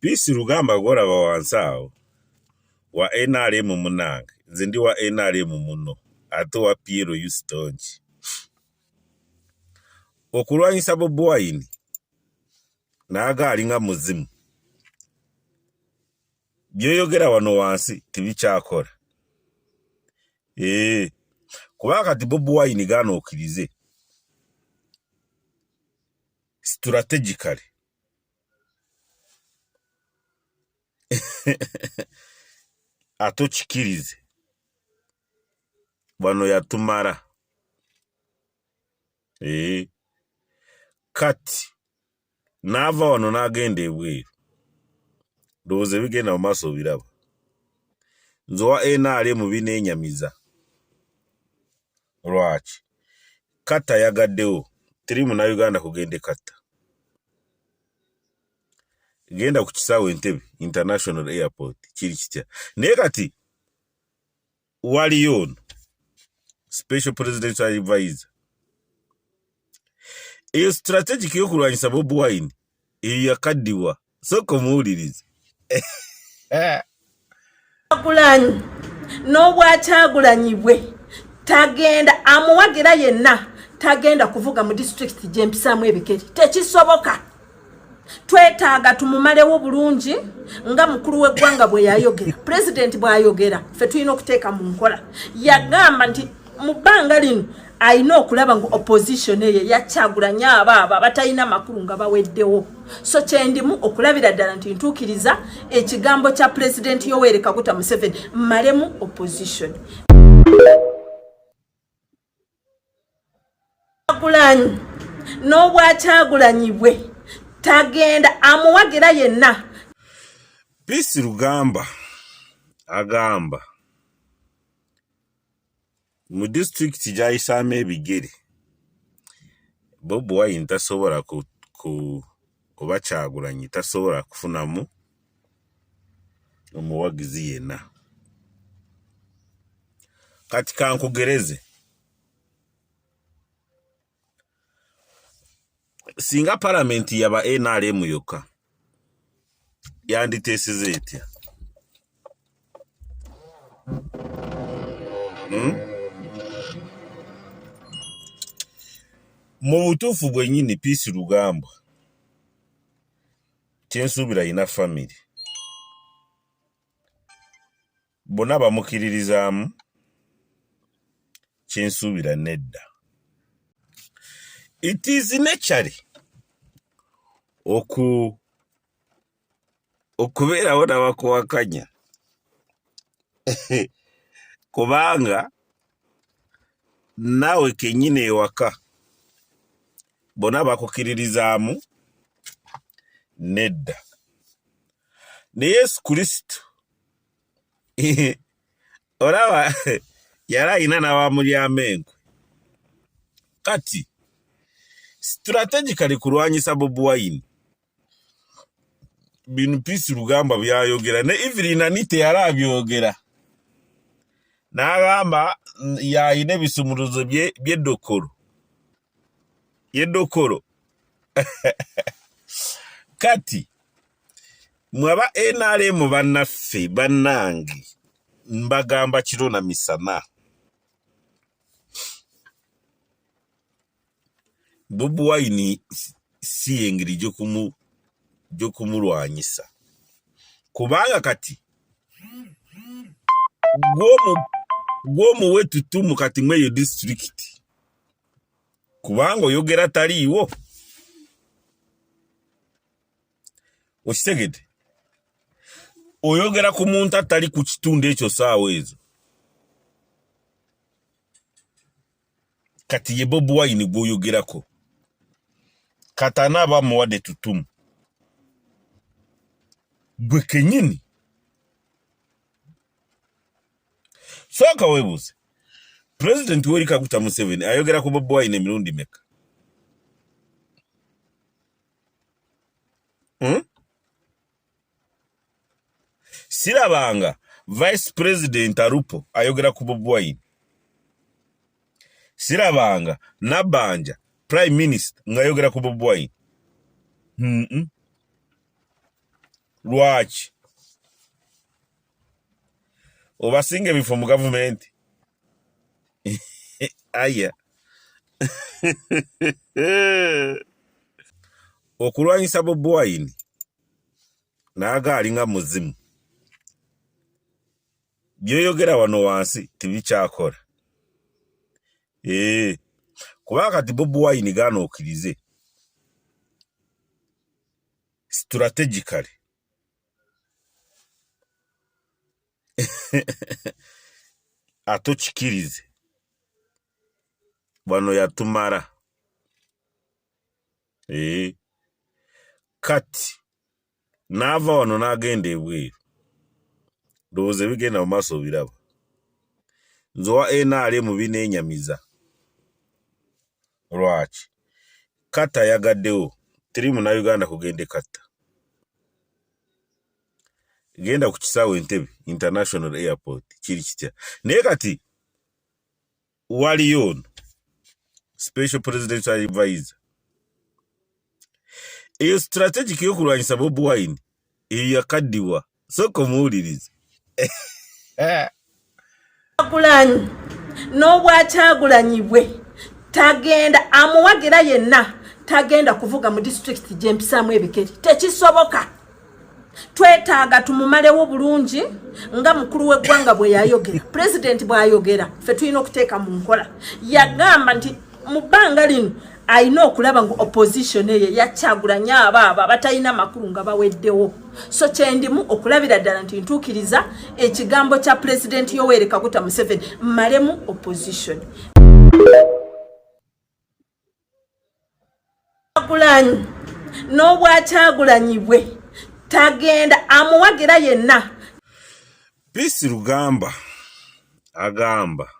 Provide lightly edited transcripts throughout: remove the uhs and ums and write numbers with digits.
Peace Rugamba gora bawansawo wa NRM munange zindi wa NRM muno ate wa Piero Yustonji okulwanyisa Bobi Wine naga alinga muzimu byoyogera wano wansi tibikyakora kuba kati Bobi Wine gano okirize strategically atochikirize bano yatumara kati nava wano nagende ebweru doze bigenda mu maso biraba nzowa NRM binenyamiza lwaki kata yagaddewo tirimu na Uganda kugende kata genda ku Kisaawe Entebbe International Airport kiri kitya naye kati waliyo ono special presidential advisor iyo strategic yokulwanyisa Bobi Wine iyo yakaddiwa soko muwulirize Kyagulanyi n'obwakyagulanyibwe tagenda amuwagira yenna tagenda kuvuga mu district gyempisamu ebikeri tekisoboka twetaaga tumumalewo bulungi nga mukulu w'eggwanga bwe yayogera president bw'ayogera ffe tulina okuteeka mu nkola yagamba nti mu bbanga lino ayina okulaba ngu opposition eye yakyagulanyi abo batalina makulu nga baweddewo so kyendimu okulabira ddala nti ntuukiriza ekigambo kya president Yoweri Kaguta Museveni mmalemu opposition Kyagulanyi n'obwakyagulanyibwe tagenda amuwagira yenna. Peace Rugamba agamba mu district gyayisaamu ebigere Bobi Wine tasobola oba Kyagulanyi tasobola kufunamu omuwagizi yenna. Kati kankugereze singa parliament yaba NRM yokka yanditeesize etya? Mu butuufu bwennyini Peace Rugamba kyensuubira yina family bonna bamukiririzaamu kyensuubira nedda. It is necessary okubeerawo n'abakuwakanya kubanga naawe kennyini ewaka bonna bakukiririzaamu nedda. Ne Yesu Kristo olaba yali ayina n'abamulyamu enkwe. Kati strategically kulwanyisa Bobi Wine bino Peace Rugamba byayogera ne Evelyn Anite yali abyogera n'agamba yayina ebisumuluzo by'eddokolo yeddokolo kati mwaba NRM bannaffe bannange mbagamba kiro na misana Bobi Wine si engeri gyokumulwanyisa kubanga kati gwomuwe tutumu kati mweyo district kubanga oyogera taliiwo okitegedde oyogera ku muntu atali ku kitundu ekyo saawa ezo kati ye Bobi Wine gwoyogerako katana bamuwadde tutumu gwe kennyini soka webuze President Yoweri Kaguta Museveni ayogera ku Bobi Wine emirundi meka? Sirabanga Vice President Arupo ayogera ku Bobi Wine. Sirabanga Nabanja Prime Minister ngayogera ku Bobi Wine. lwaki obasinga ebifo mu gavumenti aya okulwanyisa Bobi Wine n'agaali nga muzimu byoyogera wano wansi tibikyakola kuba kati Bobi Wine gaana okkirize strategically atokikirize bano yatumara kati naava wano n'agenda ebweru ndowooza bigenda mu maaso biraba nze wa NRM bineenyamiza lwaki kata yagaddewo teri munnayuganda kugenda kata genda ku kisaawe Entebbe International Airport kiri kitya naye kati waliyo ono special presidential advisor eyo strategic y'okulwanyisa Bobi Wine eyo yakaddiwa sooka omuwulirize Kyagulanyi n'obwakyagulanyi bwe tagenda amuwagira yenna tagenda kuvuga mu district gy'empisaamu ebikere tekisoboka twetaaga tumumalewo bulungi nga mukulu w'eggwanga bwe yayogera president bw'ayogera ffe tulina okuteeka mu nkola yagamba nti mu bbanga lino alina okulaba ngu opposition eye yakyagulanyi abo abatalina makulu nga baweddewo so kyendimu okulabira ddala nti ntuukiriza ekigambo kya president Yoweri Kaguta Museveni mmalemu opposition Kyagulanyi n'obwakyagulanyi bwe tagenda amuwagira yenna Peace Rugamba agamba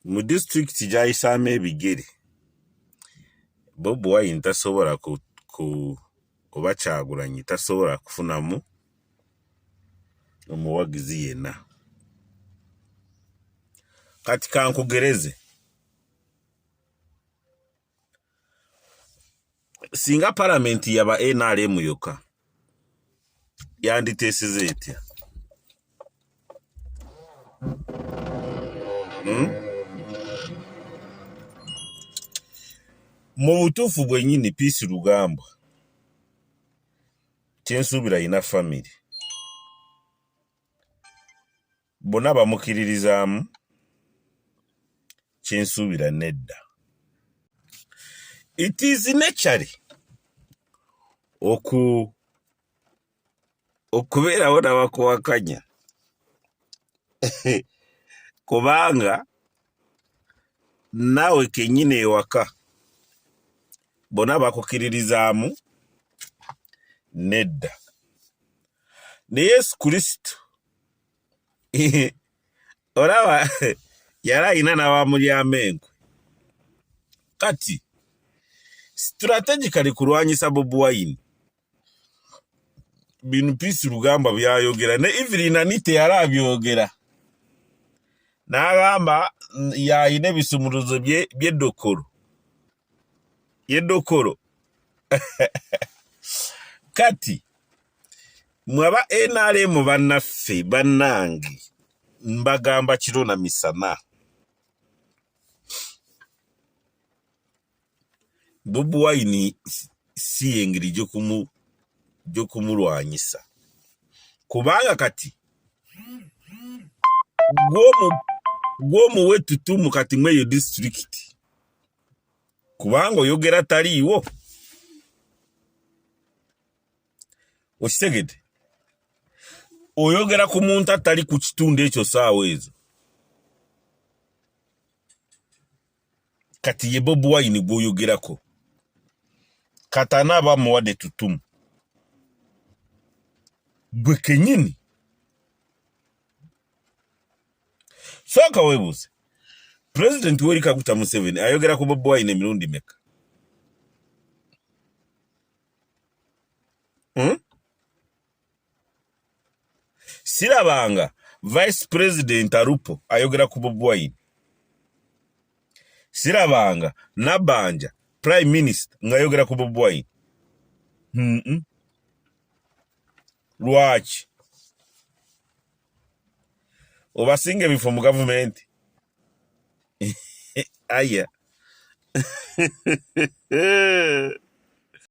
mu district gyayisaamu ebigere Bobi Wine tasobola oba Kyagulanyi tasobola kufunamu omuwagizi yenna kati kankugereze singa paramenti yaba NRM yokka yanditeeseza etya mu butuufu bwennyini Peace Rugamba kyensuubira yina family bonna bamukiririzaamu kyensuubira nedda it is necessary okubeerawo n'abakuwakanya kubanga naawe kennyini ewaka bonna bakukiririzaamu nedda ne Yesu Kristo olaba yali alina n'abamulyamu enkwe kati strategically kulwanyisa Bobi Wine bino Peace Rugamba byayogera ne Evelyn Anite yali abyogera n'agamba yayina ebisumuluzo by'eddokolo yeddokolo kati mwaba NRM bannaffe bannange mbagamba kiro na misana Bobi Wine si engeri gyokumulwanyisa kubanga kati gwomuwe tutumu kati mweyo district kubanga oyogera taliiwo okitegedde oyogera ku muntu atali ku kitundu ekyo saawa ezo kati ye Bobi Wine gwoyogerako katana bamuwadde tutumu gwe kennyini sooka weebuuze President Yoweri Kaguta Museveni ayogera ku Bobi Wine emirundi meka sirabanga Vice President Arupo ayogera ku Bobi Wine sirabanga Nabanja Prime Minister ngayogera ku Bobi Wine Lwaki obasinga ebifo mu gavumenti. Aya